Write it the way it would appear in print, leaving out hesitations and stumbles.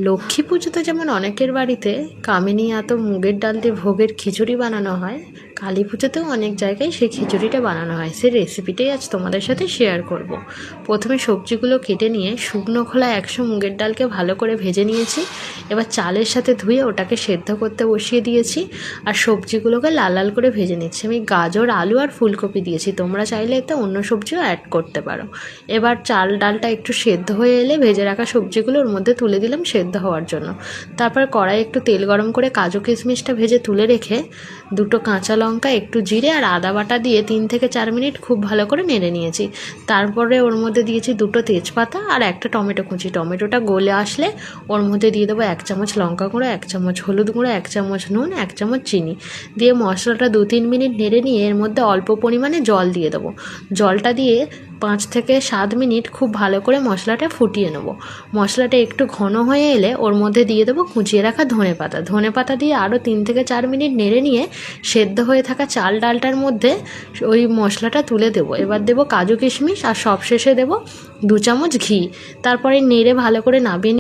লক্ষ্মী পুজোতে যেমন অনেকের বাড়িতে কামিনী এত মুগের ডাল দিয়ে ভোগের খিচুড়ি বানানো হয়, কালী পুজোতেও অনেক জায়গায় সেই খিচুড়িটা বানানো হয়। সেই রেসিপিটাই আজ তোমাদের সাথে শেয়ার করব। প্রথমে সবজিগুলো কেটে নিয়ে শুকনো খোলা 100 মুগের ডালকে ভালো করে ভেজে নিয়েছি। এবার চালের সাথে ধুয়ে ওটাকে সেদ্ধ করতে বসিয়ে দিয়েছি, আর সবজিগুলোকে লাল লাল করে ভেজে নিচ্ছি। আমি গাজর, আলু আর ফুলকপি দিয়েছি, তোমরা চাইলে এতে অন্য সবজিও অ্যাড করতে পারো। এবার চাল ডালটা একটু সেদ্ধ হয়ে এলে ভেজে রাখা সবজিগুলো ওর মধ্যে তুলে দিলাম সেদ্ধ হওয়ার জন্য। তারপর কড়াই একটু তেল গরম করে কাজু কিশমিশটা ভেজে তুলে রেখে দুটো কাঁচা লঙ্কা, একটু জিরে আর আদা বাটা দিয়ে 3 থেকে 4 মিনিট খুব ভালো করে নেড়ে নিয়েছি। তারপরে ওর মধ্যে দিয়েছি দুটো তেজপাতা আর একটা টমেটো কুচি। টমেটোটা গলে আসলে ওর মধ্যে দিয়ে দেবো 1 চামচ লঙ্কা গুঁড়ো, 1 চামচ হলুদ গুঁড়ো, 1 চামচ নুন, 1 চামচ চিনি দিয়ে মশলাটা 2-3 মিনিট নেড়ে নিয়ে এর মধ্যে অল্প পরিমাণে জল দিয়ে দেবো। জলটা দিয়ে 5 থেকে 7 মিনিট খুব ভালো করে মশলাটা ফুটিয়ে নেব। মশলাটা একটু ঘন হয়ে এলে ওর মধ্যে দিয়ে দেবো কুচিয়ে রাখা ধনে পাতা দিয়ে আরও 3 থেকে 4 মিনিট নেড়ে নিয়ে সেদ্ধ হয়ে থাকা চাল ডালটার মধ্যে ওই মশলাটা তুলে দেবো। এবার দেবো কাজু কিশমিশ আর সবশেষে দেবো 2 চামচ ঘি। তারপরে নেড়ে ভালো করে নাবিয়ে